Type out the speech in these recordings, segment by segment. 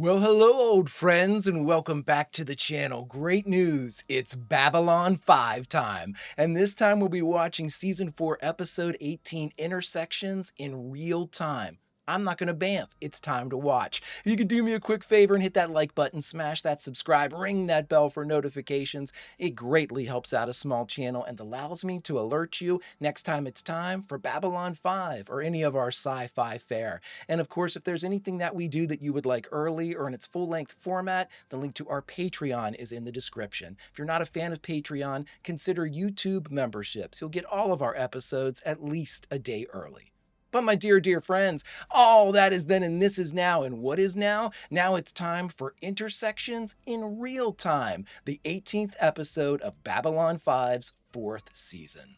Well, hello, old friends, and welcome back to the channel. Great news, it's Babylon 5 time, and this time we'll be watching Season 4, Episode 18, Intersections in real time. I'm not gonna bamf, it's time to watch. If you could do me a quick favor and hit that like button, smash that subscribe, ring that bell for notifications. It greatly helps out a small channel and allows me to alert you next time it's time for Babylon 5 or any of our sci-fi fare. And of course, if there's anything that we do that you would like early or in its full-length format, the link to our Patreon is in the description. If you're not a fan of Patreon, consider YouTube memberships. You'll get all of our episodes at least a day early. But my dear friends, all that is then and this is now. And what is now? Now it's time for Intersections in Real Time, the 18th episode of Babylon 5's 4th season.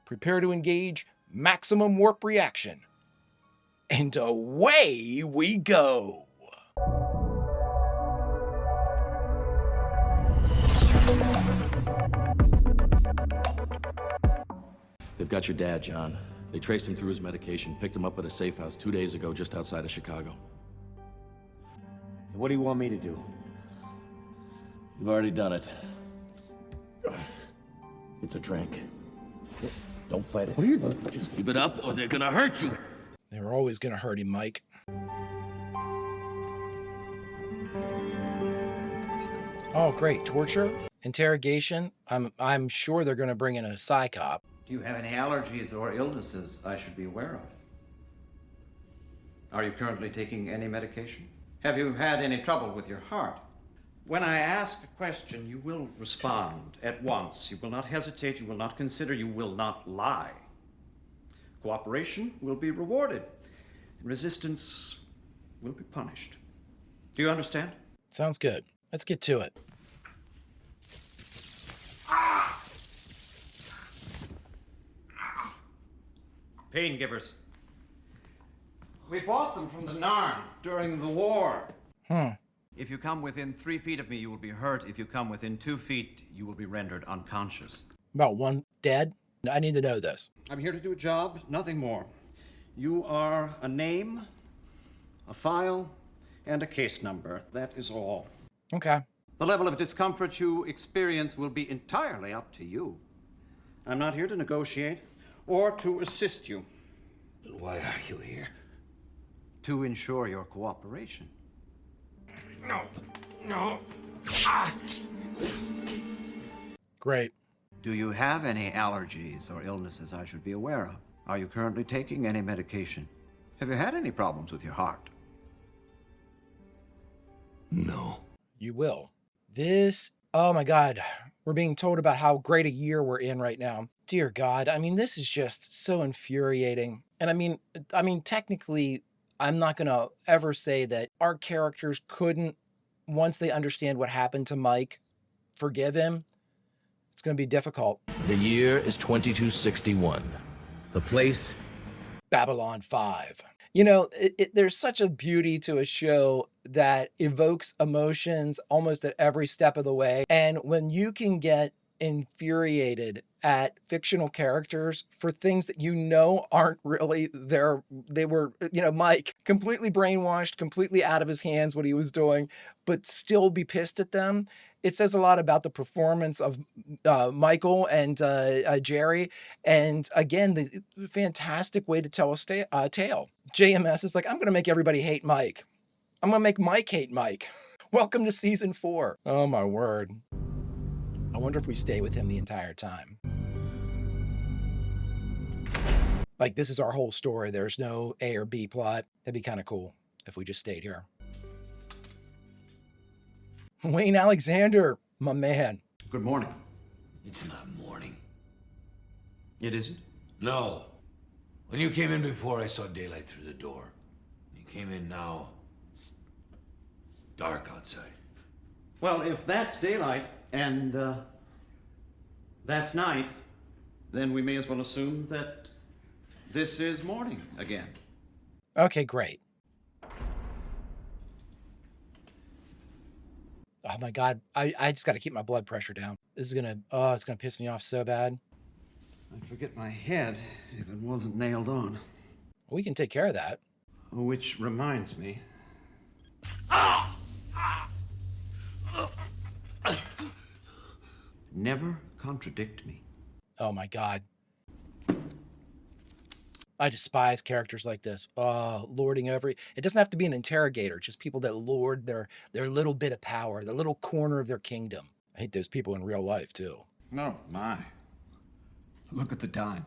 Prepare to engage maximum warp reaction. And away we go. They've got your dad, John. They traced him through his medication, picked him up at a safe house 2 days ago just outside of Chicago. What do you want me to do? You've already done it. It's a drink. Don't fight it. What are you doing? Just give it up or they're gonna hurt you. They were always gonna hurt him, Mike. Oh, great. Torture? Interrogation? I'm sure they're gonna bring in a psych-op. Do you have any allergies or illnesses I should be aware of? Are you currently taking any medication? Have you had any trouble with your heart? When I ask a question, you will respond at once. You will not hesitate, you will not consider, you will not lie. Cooperation will be rewarded. Resistance will be punished. Do you understand? Sounds good. Let's get to it. Pain givers. We bought them from the Narn during the war. If you come within 3 feet of me, you will be hurt. If you come within 2 feet, you will be rendered unconscious. About one dead? I need to know this. I'm here to do a job, nothing more. You are a name, a file, and a case number. That is all. Okay. The level of discomfort you experience will be entirely up to you. I'm not here to negotiate or to assist you. Then why are you here? To ensure your cooperation. No. Great. Do you have any allergies or illnesses I should be aware of? Are you currently taking any medication? Have you had any problems with your heart? No. You will. Oh my God. We're being told about how great a year we're in right now. Dear God, I mean, this is just so infuriating. And I mean, technically, I'm not gonna ever say that our characters couldn't, once they understand what happened to Mike, forgive him. It's gonna be difficult. The year is 2261. The place? Babylon 5. You know, there's such a beauty to a show that evokes emotions almost at every step of the way. And when you can get infuriated at fictional characters for things that you know aren't really there, they were, Mike, completely brainwashed, completely out of his hands what he was doing, but still be pissed at them. It says a lot about the performance of Michael and Jerry. And again, the fantastic way to tell a tale. JMS is like, I'm going to make everybody hate Mike. I'm going to make Mike hate Mike. Welcome to season 4. Oh my word. I wonder if we stay with him the entire time. Like, this is our whole story. There's no A or B plot. That'd be kind of cool if we just stayed here. Wayne Alexander, my man. Good morning. It's not morning. It isn't? No. When you came in before, I saw daylight through the door. You came in now. It's dark outside. Well, if that's daylight and that's night, then we may as well assume that this is morning again. Okay, great. Oh my God, I just got to keep my blood pressure down. This is it's gonna piss me off so bad. I'd forget my head if it wasn't nailed on. We can take care of that. Which reminds me. Ah! never contradict me. Oh my God. I despise characters like this. Lording over. It doesn't have to be an interrogator, just people that lord their little bit of power, their little corner of their kingdom. I hate those people in real life too. No, my. Look at the time.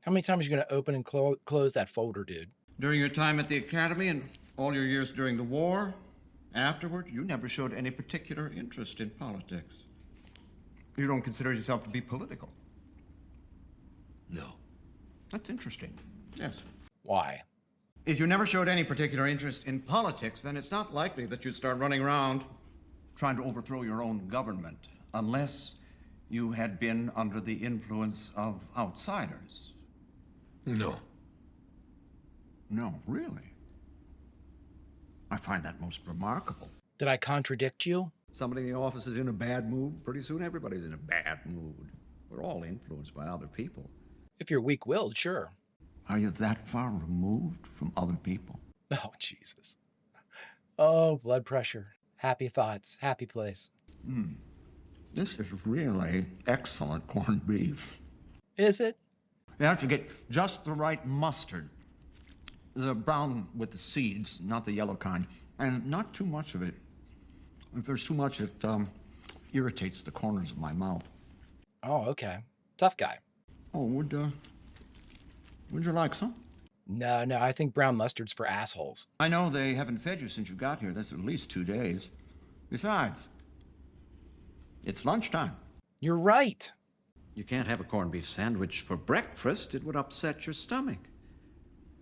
How many times are you going to open and close that folder, dude? During your time at the academy and all your years during the war, afterward, you never showed any particular interest in politics. You don't consider yourself to be political. No. That's interesting. Yes. Why? If you never showed any particular interest in politics, then it's not likely that you'd start running around trying to overthrow your own government, unless you had been under the influence of outsiders. No. No, really? I find that most remarkable. Did I contradict you? Somebody in the office is in a bad mood. Pretty soon everybody's in a bad mood. We're all influenced by other people. If you're weak-willed, sure. Are you that far removed from other people? Oh, Jesus. Oh, blood pressure. Happy thoughts. Happy place. This is really excellent corned beef. Is it? You have to get just the right mustard. The brown with the seeds, not the yellow kind. And not too much of it. If there's too much, it irritates the corners of my mouth. Oh, okay. Tough guy. Oh, would you like some? No, I think brown mustard's for assholes. I know they haven't fed you since you got here. That's at least 2 days. Besides, it's lunchtime. You're right. You can't have a corned beef sandwich for breakfast. It would upset your stomach.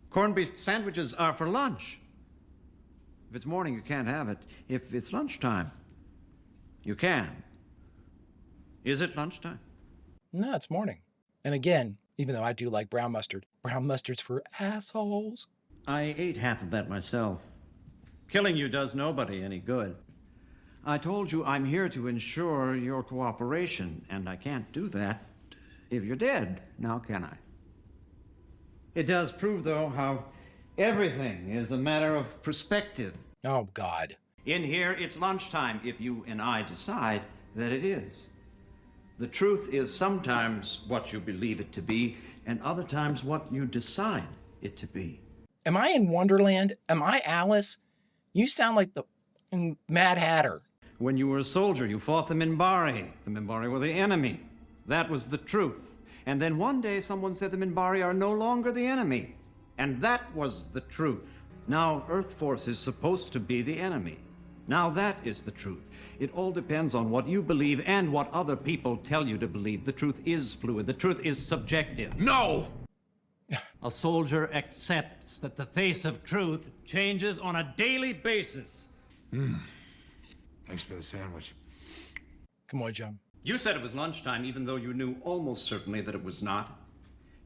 Corned beef sandwiches are for lunch. If it's morning, you can't have it. If it's lunchtime, you can. Is it lunchtime? No, it's morning. And again, even though I do like brown mustard's for assholes. I ate half of that myself. Killing you does nobody any good. I told you I'm here to ensure your cooperation, and I can't do that if you're dead, now can I? It does prove, though, how everything is a matter of perspective. Oh, God. In here, it's lunchtime if you and I decide that it is. The truth is sometimes what you believe it to be, and other times what you decide it to be. Am I in Wonderland? Am I Alice? You sound like the Mad Hatter. When you were a soldier, you fought the Minbari. The Minbari were the enemy. That was the truth. And then one day someone said the Minbari are no longer the enemy. And that was the truth. Now Earth Force is supposed to be the enemy. Now that is the truth. It all depends on what you believe and what other people tell you to believe. The truth is fluid. The truth is subjective. No! A soldier accepts that the face of truth changes on a daily basis. Thanks for the sandwich. Come on, John. You said it was lunchtime, even though you knew almost certainly that it was not.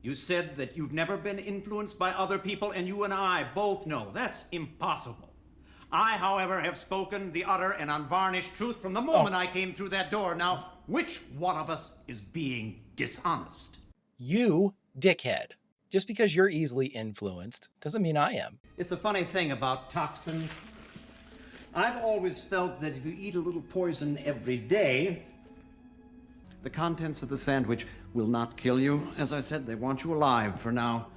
You said that you've never been influenced by other people, and you and I both know that's impossible. I, however, have spoken the utter and unvarnished truth from the moment I came through that door. Now, which one of us is being dishonest? You, dickhead. Just because you're easily influenced doesn't mean I am. It's a funny thing about toxins. I've always felt that if you eat a little poison every day, the contents of the sandwich will not kill you. As I said, they want you alive for now.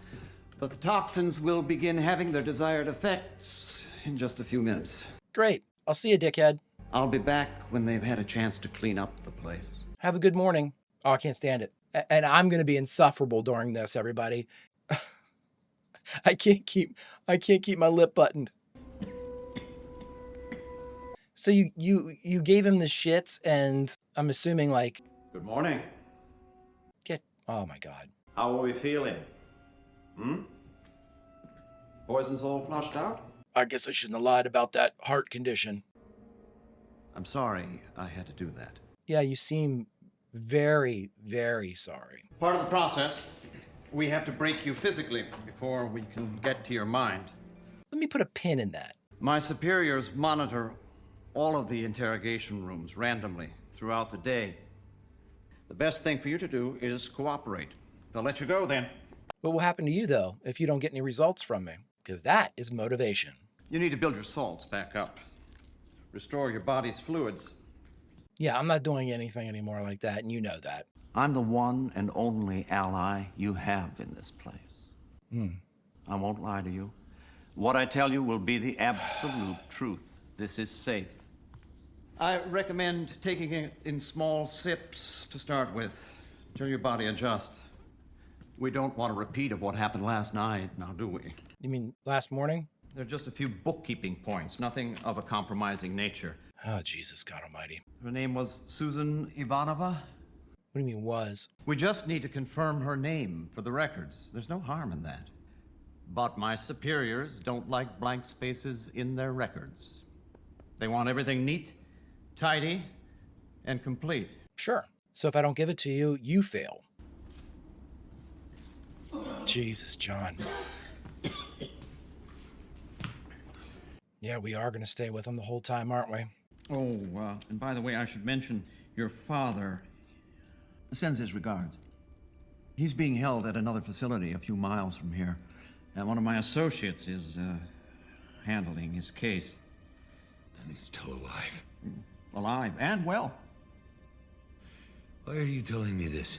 But the toxins will begin having their desired effects in just a few minutes. Great. I'll see you, dickhead. I'll be back when they've had a chance to clean up the place. Have a good morning. Oh, I can't stand it. And I'm going to be insufferable during this, everybody. I can't keep my lip buttoned. So you gave him the shits, and I'm assuming like, Good morning. oh my God. How are we feeling? Poison's all flushed out? I guess I shouldn't have lied about that heart condition. I'm sorry I had to do that. Yeah, you seem very, very sorry. Part of the process, we have to break you physically before we can get to your mind. Let me put a pin in that. My superiors monitor all of the interrogation rooms randomly throughout the day. The best thing for you to do is cooperate. They'll let you go then. What will happen to you, though, if you don't get any results from me? Because that is motivation. You need to build your salts back up. Restore your body's fluids. Yeah, I'm not doing anything anymore like that, and you know that. I'm the one and only ally you have in this place. I won't lie to you. What I tell you will be the absolute truth. This is safe. I recommend taking it in small sips to start with, till your body adjusts. We don't want a repeat of what happened last night, now do we? You mean last morning? They're just a few bookkeeping points, nothing of a compromising nature. Oh, Jesus, God almighty. Her name was Susan Ivanova? What do you mean, was? We just need to confirm her name for the records. There's no harm in that. But my superiors don't like blank spaces in their records. They want everything neat, tidy, and complete. Sure. So if I don't give it to you, you fail. Jesus, John. Yeah, we are going to stay with him the whole time, aren't we? Oh, and by the way, I should mention your father sends his regards. He's being held at another facility a few miles from here, and one of my associates is handling his case. Then he's still alive. Alive and well. Why are you telling me this?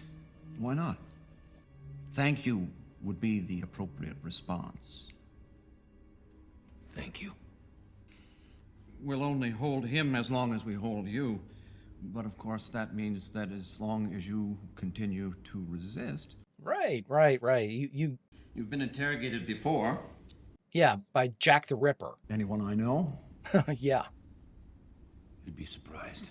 Why not? Thank you would be the appropriate response. Thank you. We'll only hold him as long as we hold you. But of course, that means that as long as you continue to resist. Right. You've been interrogated before. Yeah, by Jack the Ripper. Anyone I know? Yeah. You'd be surprised.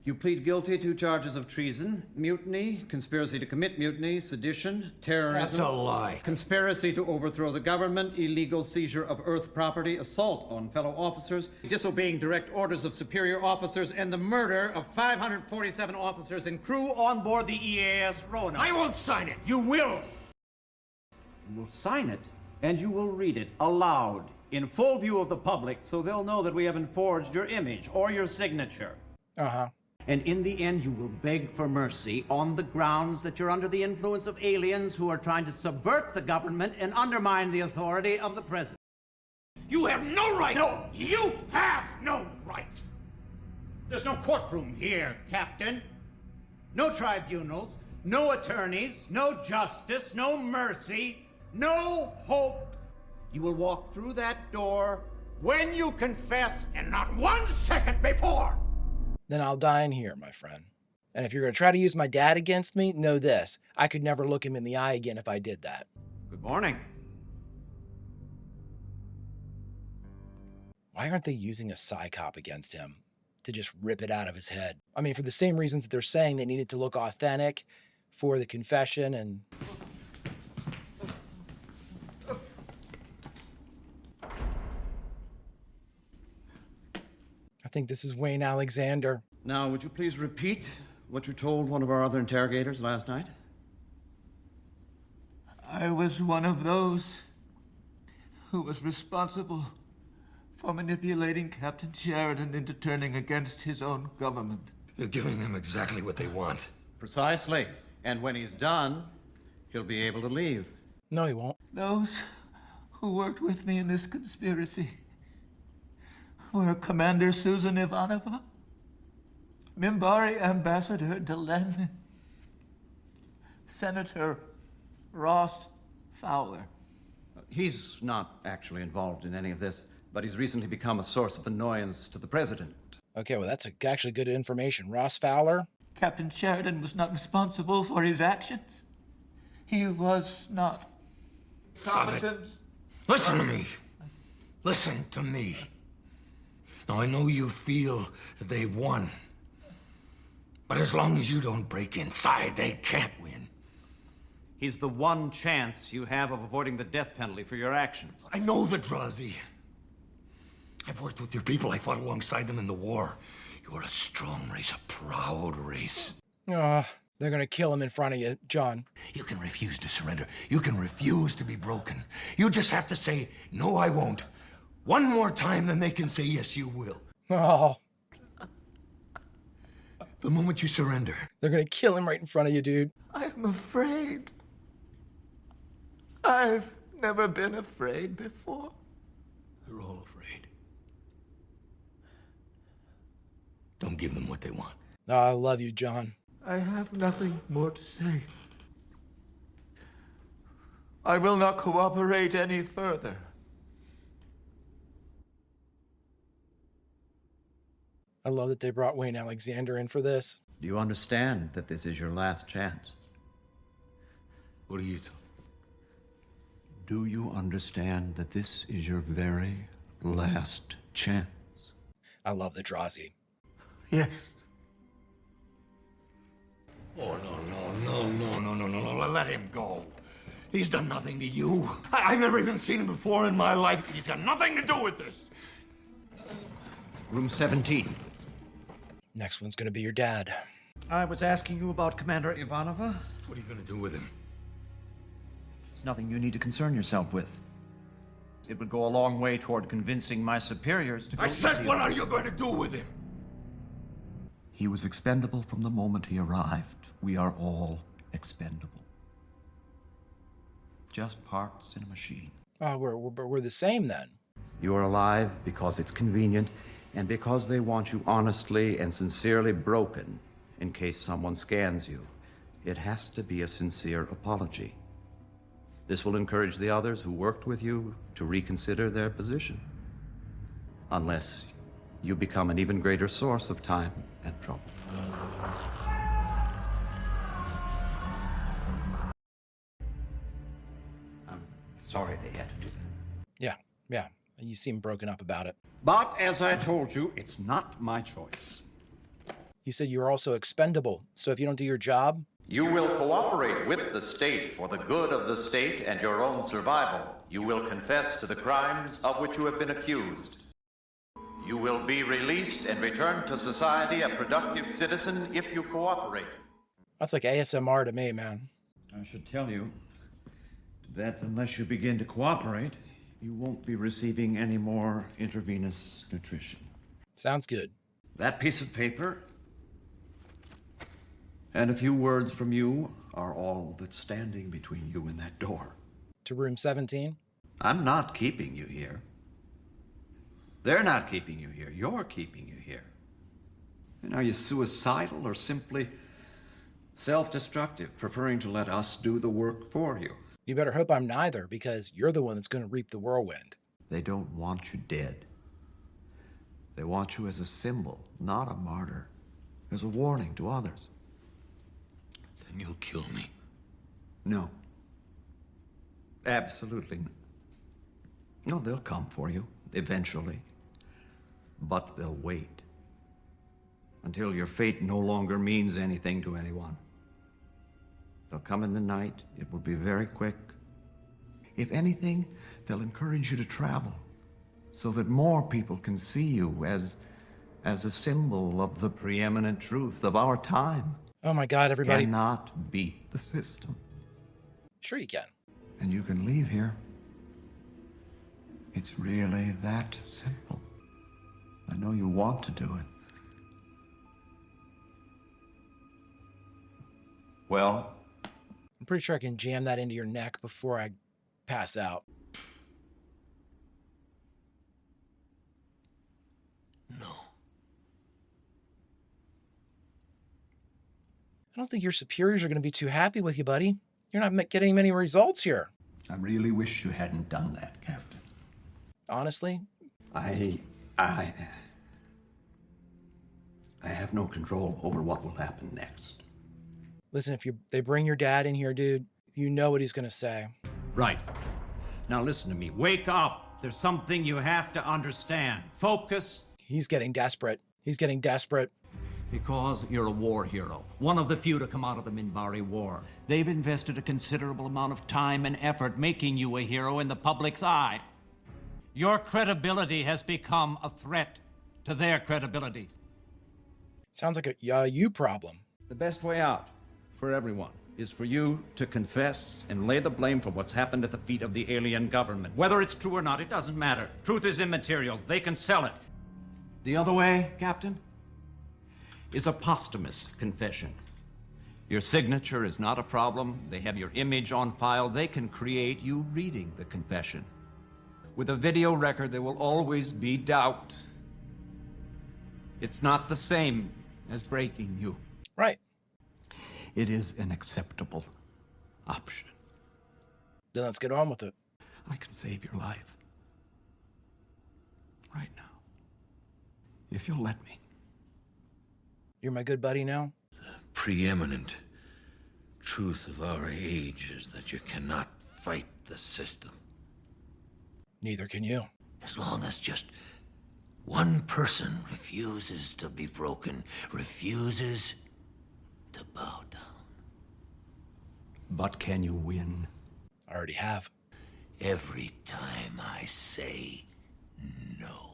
You plead guilty to charges of treason, mutiny, conspiracy to commit mutiny, sedition, terrorism. That's a lie. Conspiracy to overthrow the government, illegal seizure of Earth property, assault on fellow officers, disobeying direct orders of superior officers, and the murder of 547 officers and crew on board the EAS Roanoke. I won't sign it. You will. You will sign it, and you will read it aloud, in full view of the public, so they'll know that we haven't forged your image or your signature. Uh-huh. And in the end, you will beg for mercy on the grounds that you're under the influence of aliens who are trying to subvert the government and undermine the authority of the president. You have no right. No, you have no rights. There's no courtroom here, Captain. No tribunals, no attorneys, no justice, no mercy, no hope. You will walk through that door when you confess and not 1 second before. Then I'll die in here, my friend. And if you're going to try to use my dad against me, know this. I could never look him in the eye again if I did that. Good morning. Why aren't they using a psychop against him to just rip it out of his head? I mean, for the same reasons that they're saying they needed to look authentic for the confession and... I think this is Wayne Alexander. Now, would you please repeat what you told one of our other interrogators last night? I was one of those who was responsible for manipulating Captain Sheridan into turning against his own government. You're giving them exactly what they want. Precisely. And when he's done, he'll be able to leave. No, he won't. Those who worked with me in this conspiracy were Commander Susan Ivanova, Mimbari Ambassador Delenn, Senator Ross Fowler. He's not actually involved in any of this, but he's recently become a source of annoyance to the president. Okay, well, that's actually good information. Ross Fowler? Captain Sheridan was not responsible for his actions. He was not competent. Listen to me. Listen to me. Now, I know you feel that they've won. But as long as you don't break inside, they can't win. He's the one chance you have of avoiding the death penalty for your actions. I know the Drazi. I've worked with your people. I fought alongside them in the war. You're a strong race, a proud race. Oh, they're going to kill him in front of you, John. You can refuse to surrender. You can refuse to be broken. You just have to say, no, I won't. One more time, then they can say, yes, you will. Oh. The moment you surrender. They're gonna kill him right in front of you, dude. I am afraid. I've never been afraid before. They're all afraid. Don't give them what they want. Oh, I love you, John. I have nothing more to say. I will not cooperate any further. I love that they brought Wayne Alexander in for this. Do you understand that this is your last chance? What are you talking? Do you understand that this is your very last chance? I love the Drazi. Yes. Oh, no. Let him go. He's done nothing to you. I've never even seen him before in my life. He's got nothing to do with this. Room 17. Next one's gonna be your dad. I was asking you about Commander Ivanova. What are you gonna do with him? It's nothing you need to concern yourself with. It would go a long way toward convincing my superiors to go I said, easy what on are him. you going to do with him? He was expendable from the moment he arrived. We are all expendable. Just parts in a machine. Oh, we're the same then. You are alive because it's convenient and because they want you honestly and sincerely broken in case someone scans you. It has to be a sincere apology. This will encourage the others who worked with you to reconsider their position. Unless you become an even greater source of time and trouble. I'm sorry they had to do that. Yeah. You seem broken up about it. But as I told you, it's not my choice. You said you were also expendable, so if you don't do your job... You will cooperate with the state for the good of the state and your own survival. You will confess to the crimes of which you have been accused. You will be released and return to society a productive citizen if you cooperate. That's like ASMR to me, man. I should tell you that unless you begin to cooperate, you won't be receiving any more intravenous nutrition. Sounds good. That piece of paper and a few words from you are all that's standing between you and that door. To room 17? I'm not keeping you here. They're not keeping you here. You're keeping you here. And are you suicidal or simply self-destructive, preferring to let us do the work for you? You better hope I'm neither, because you're the one that's going to reap the whirlwind. They don't want you dead. They want you as a symbol, not a martyr, as a warning to others. Then you'll kill me. No. Absolutely. No, they'll come for you, eventually. But they'll wait. Until your fate no longer means anything to anyone. They'll come in the night. It will be very quick. If anything, they'll encourage you to travel so that more people can see you as a symbol of the preeminent truth of our time. Oh my God, everybody. Cannot beat the system. Sure you can. And you can leave here. It's really that simple. I know you want to do it. Well, I'm pretty sure I can jam that into your neck before I pass out. No. I don't think your superiors are going to be too happy with you, buddy. You're not getting many results here. I really wish you hadn't done that, Captain. Honestly? I have no control over what will happen next. Listen, if they bring your dad in here, dude, you know what he's going to say. Right. Now listen to me. Wake up. There's something you have to understand. Focus. He's getting desperate. He's getting desperate. Because you're a war hero. One of the few to come out of the Minbari War. They've invested a considerable amount of time and effort making you a hero in the public's eye. Your credibility has become a threat to their credibility. Sounds like a you problem. The best way out for everyone is for you to confess and lay the blame for what's happened at the feet of the alien government. Whether it's true or not, it doesn't matter. Truth is immaterial. They can sell it. The other way, Captain, is a posthumous confession. Your signature is not a problem. They have your image on file. They can create you reading the confession. With a video record, there will always be doubt. It's not the same as breaking you. Right. It is an acceptable option. Then let's get on with it. I can save your life. Right now. If you'll let me. You're my good buddy now? Preeminent truth of our age is that you cannot fight the system. Neither can you. As long as just one person refuses to be broken, refuses to bow down. But can you win? I already have. Every time I say no.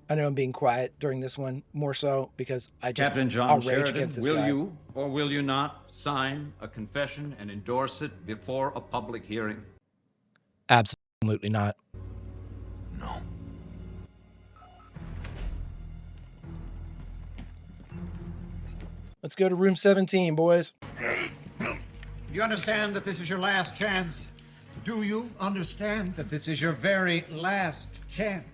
I know I'm being quiet during this one, more so because I just Captain John I'll rage Sheridan, against this will guy. you or will you not sign a confession and endorse it before a public hearing? Absolutely not. No. Let's go to room 17, boys. You understand that this is your last chance? Do you understand that this is your very last chance?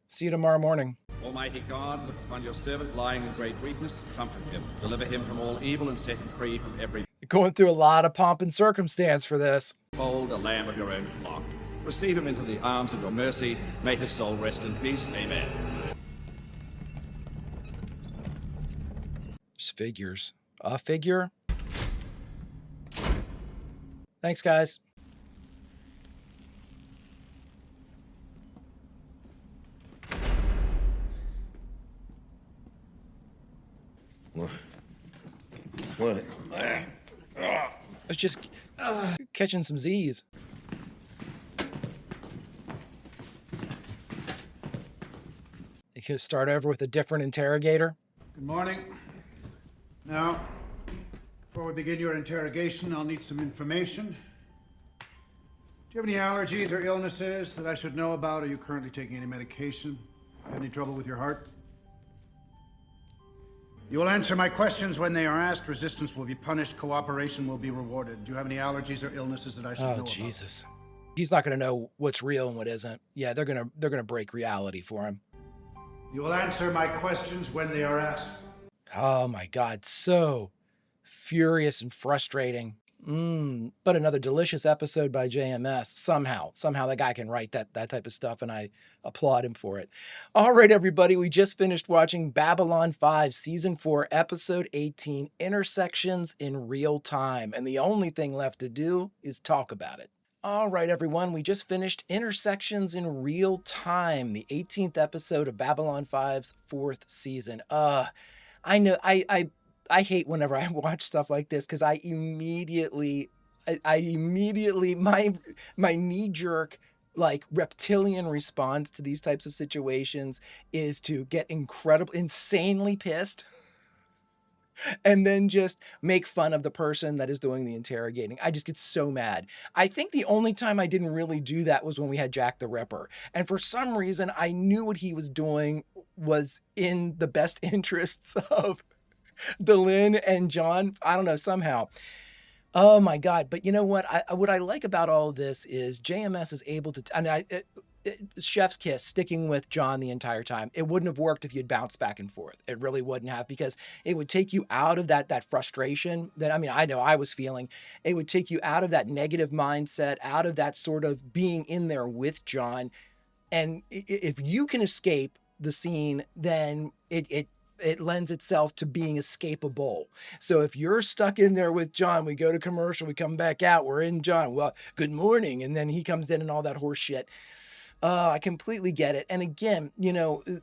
See you tomorrow morning. Almighty God, look upon your servant lying in great weakness, comfort him, deliver him from all evil, and set him free from every Going through a lot of pomp and circumstance for this. fold, a lamb of your own flock. Receive him into the arms of your mercy. May his soul rest in peace. Amen. Just figures. A figure? Thanks, guys. What? I was just catching some Z's. You could start over with a different interrogator. Good morning. Now, before we begin your interrogation, I'll need some information. Do you have any allergies or illnesses that I should know about? Are you currently taking any medication? Have any trouble with your heart? You will answer my questions when they are asked. Resistance will be punished. Cooperation will be rewarded. Do you have any allergies or illnesses that I should know about? Oh, Jesus. He's not going to know what's real and what isn't. Yeah, they're going to break reality for him. You will answer my questions when they are asked. Oh my God, so furious and frustrating. But another delicious episode by JMS. Somehow that guy can write that type of stuff, and I applaud him for it. All right, everybody, we just finished watching Babylon 5, Season 4, Episode 18, Intersections in Real Time, and the only thing left to do is talk about it. All right, everyone, we just finished Intersections in Real Time, the 18th episode of Babylon 5's 4th season. I know I hate whenever I watch stuff like this because I immediately my knee-jerk like reptilian response to these types of situations is to get insanely pissed and then just make fun of the person that is doing the interrogating. I just get so mad. I think the only time I didn't really do that was when we had Jack the Ripper. And for some reason, I knew what he was doing was in the best interests of Delin and John. I don't know, somehow. Oh my God. But you know what? What I like about all of this is JMS is able to, chef's kiss, sticking with John the entire time. It wouldn't have worked if you'd bounced back and forth. It really wouldn't have, because it would take you out of that frustration that, I know I was feeling. It would take you out of that negative mindset, out of that sort of being in there with John. And if you can escape the scene, then it lends itself to being escapable. So if you're stuck in there with John, we go to commercial, we come back out, we're in John, well, good morning. And then he comes in and all that horse shit. I completely get it. And again,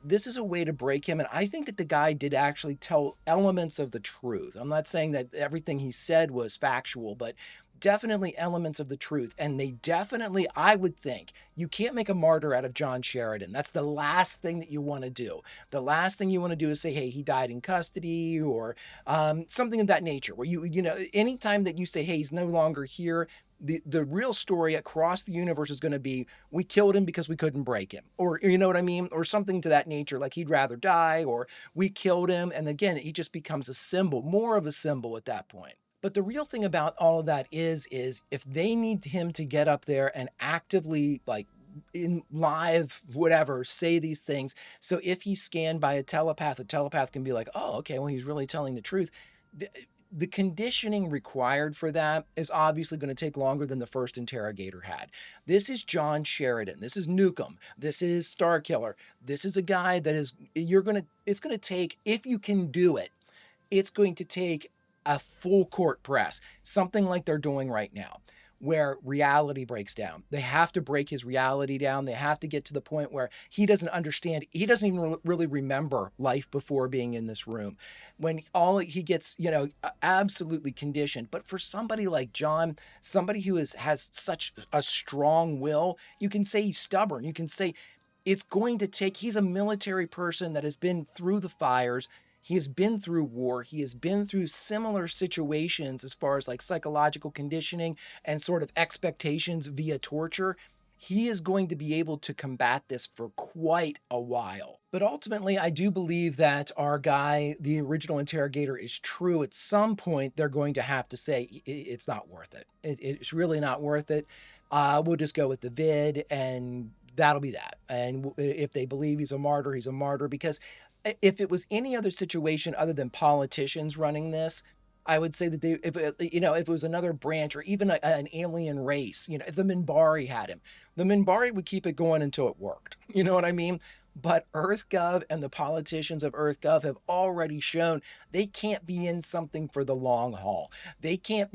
this is a way to break him. And I think that the guy did actually tell elements of the truth. I'm not saying that everything he said was factual, but definitely elements of the truth. And they definitely, I would think, you can't make a martyr out of John Sheridan. That's the last thing that you want to do. The last thing you want to do is say, hey, he died in custody, or something of that nature, where anytime that you say, hey, he's no longer here, the real story across the universe is going to be, we killed him because we couldn't break him, or you know what I mean, or something to that nature, like he'd rather die, or we killed him. And again, he just becomes a symbol, more of a symbol at that point. But the real thing about all of that is if they need him to get up there and actively, like, in live whatever, say these things, so if he's scanned by a telepath can be like, oh, okay, well, he's really telling the truth. The conditioning required for that is obviously going to take longer than the first interrogator had. This is John Sheridan. This is Nukem. This is Starkiller. This is a guy that is, it's going to take, if you can do it, it's going to take a full court press, something like they're doing right now, where reality breaks down. They have to break his reality down. They have to get to the point where he doesn't understand. He doesn't even really remember life before being in this room. When all he gets, absolutely conditioned. But for somebody like John, somebody who has such a strong will, you can say he's stubborn. You can say it's going to take, he's a military person that has been through the fires. He has been through war. He has been through similar situations as far as like psychological conditioning and sort of expectations via torture. He is going to be able to combat this for quite a while. But ultimately, I do believe that our guy, the original interrogator, is true. At some point, they're going to have to say it's not worth it. It's really not worth it. We'll just go with the vid, and that'll be that. And if they believe he's a martyr, he's a martyr. Because if it was any other situation other than politicians running this, I would say that if it was another branch or even an alien race, if the Minbari had him, the Minbari would keep it going until it worked. You know what I mean? But EarthGov and the politicians of EarthGov have already shown they can't be in something for the long haul. They can't,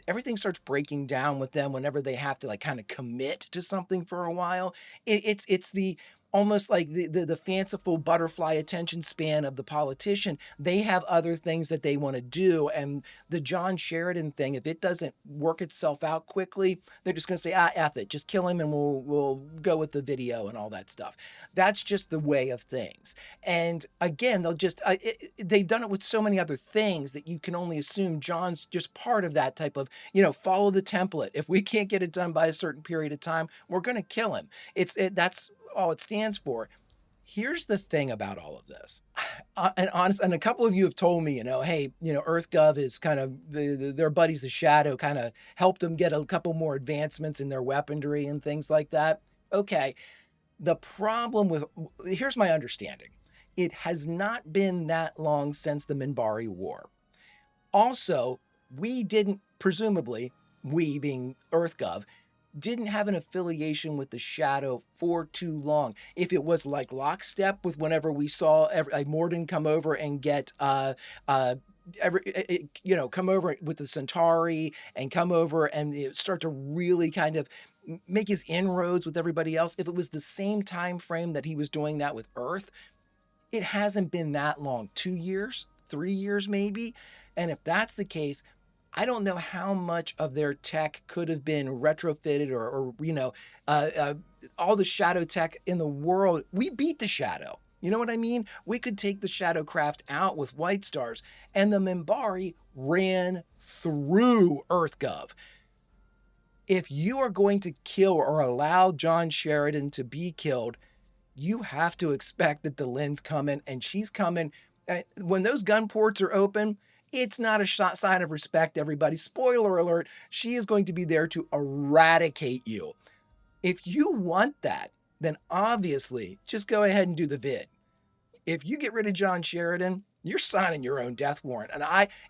everything starts breaking down with them whenever they have to like kind of commit to something for a while. It's the almost like the fanciful butterfly attention span of the politician. They have other things that they want to do. And the John Sheridan thing, if it doesn't work itself out quickly, they're just going to say, F it, just kill him and we'll go with the video and all that stuff. That's just the way of things. And again, they've done it with so many other things that you can only assume John's just part of that type of, follow the template. If we can't get it done by a certain period of time, we're going to kill him. That's all it stands for. Here's the thing about all of this. And a couple of you have told me, hey, EarthGov is kind of their buddies, the Shadow, kind of helped them get a couple more advancements in their weaponry and things like that. Okay. The problem here's my understanding. It has not been that long since the Minbari War. Also, presumably, we being EarthGov, didn't have an affiliation with the Shadow for too long. If it was like lockstep with whenever we saw Morden come over and get come over with the Centauri and come over and start to really kind of make his inroads with everybody else. If it was the same time frame that he was doing that with Earth, it hasn't been that long. 2 years, 3 years maybe. And if that's the case, I don't know how much of their tech could have been retrofitted or all the Shadow tech in the world. We beat the Shadow. You know what I mean? We could take the Shadow craft out with White Stars, and the Minbari ran through EarthGov. If you are going to kill or allow John Sheridan to be killed, you have to expect that Delenn's coming, and she's coming. When those gun ports are open, it's not a sign of respect, everybody. Spoiler alert, she is going to be there to eradicate you. If you want that, then obviously just go ahead and do the vid. If you get rid of John Sheridan, you're signing your own death warrant. And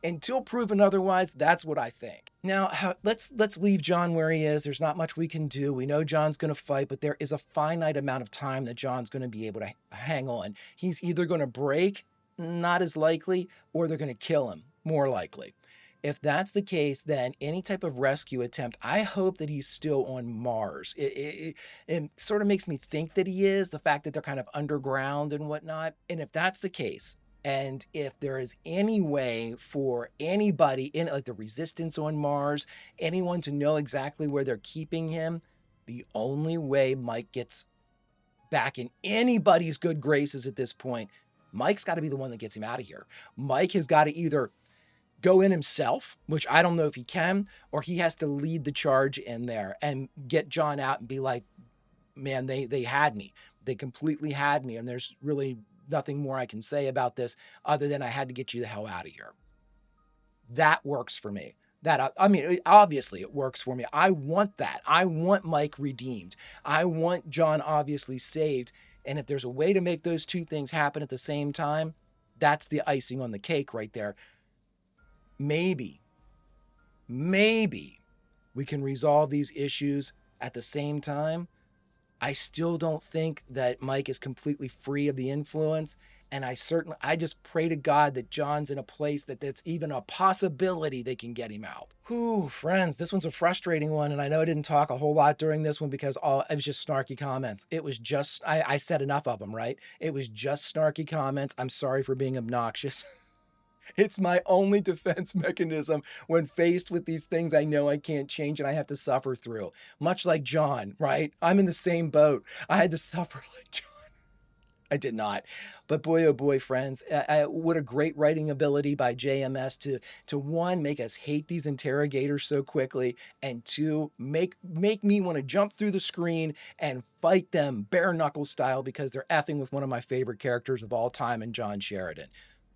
until proven otherwise, that's what I think. Now, let's leave John where he is. There's not much we can do. We know John's going to fight, but there is a finite amount of time that John's going to be able to hang on. He's either going to break, not as likely, or they're going to kill him, more likely. If that's the case, then any type of rescue attempt, I hope that he's still on Mars. It sort of makes me think that he is, the fact that they're kind of underground and whatnot. And if that's the case, and if there is any way for anybody in like the Resistance on Mars, anyone to know exactly where they're keeping him, the only way Mike gets back in anybody's good graces at this point, Mike's got to be the one that gets him out of here. Mike has got to either go in himself, which I don't know if he can, or he has to lead the charge in there and get John out and be like, man, they had me. They completely had me. And there's really nothing more I can say about this other than I had to get you the hell out of here. That works for me. That, I mean, obviously it works for me. I want that. I want Mike redeemed. I want John obviously saved. And if there's a way to make those two things happen at the same time, that's the icing on the cake right there. Maybe we can resolve these issues at the same time. I still don't think that Mike is completely free of the influence. And I just pray to God that John's in a place that that's even a possibility they can get him out. Whew, friends, this one's a frustrating one. And I know I didn't talk a whole lot during this one because it was just snarky comments. It was just, I said enough of them, right? It was just snarky comments. I'm sorry for being obnoxious. It's my only defense mechanism when faced with these things I know I can't change and I have to suffer through. Much like John, right? I'm in the same boat. I had to suffer like John. I did not. But boy, oh boy, friends, what a great writing ability by JMS to one, make us hate these interrogators so quickly, and two, make me want to jump through the screen and fight them bare knuckle style because they're effing with one of my favorite characters of all time in John Sheridan.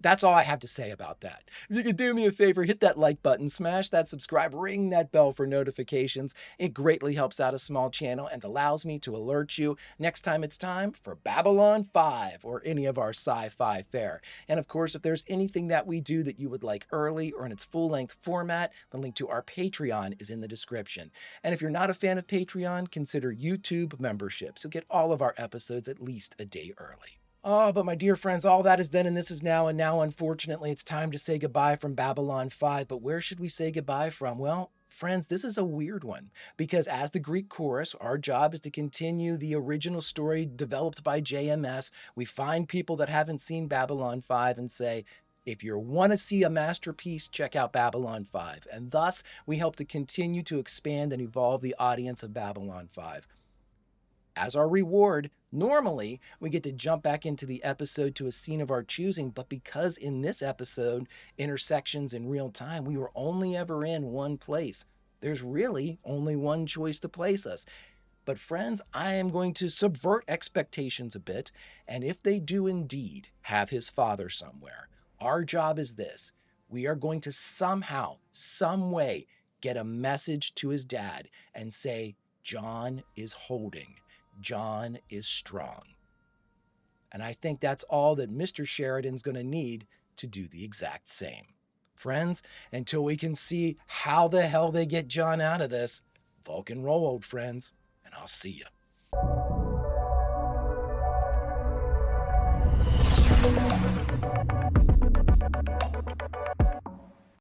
That's all I have to say about that. If you could do me a favor, hit that like button, smash that subscribe, ring that bell for notifications. It greatly helps out a small channel and allows me to alert you next time it's time for Babylon 5 or any of our sci-fi fare. And of course, if there's anything that we do that you would like early or in its full-length format, the link to our Patreon is in the description. And if you're not a fan of Patreon, consider YouTube memberships. You'll get all of our episodes at least a day early. Oh, but my dear friends, all that is then and this is now, and now, unfortunately, it's time to say goodbye from Babylon 5. But where should we say goodbye from? Well, friends, this is a weird one, because as the Greek chorus, our job is to continue the original story developed by JMS. We find people that haven't seen Babylon 5 and say, if you want to see a masterpiece, check out Babylon 5. And thus, we help to continue to expand and evolve the audience of Babylon 5. As our reward, normally we get to jump back into the episode to a scene of our choosing, but because in this episode, intersections in real time, we were only ever in one place. There's really only one choice to place us. But friends, I am going to subvert expectations a bit, and if they do indeed have his father somewhere, our job is this. We are going to somehow, some way, get a message to his dad and say, John is holding. John is strong. And I think that's all that Mr. Sheridan's going to need to do the exact same. Friends, until we can see how the hell they get John out of this, Vulcan roll, old friends, and I'll see you.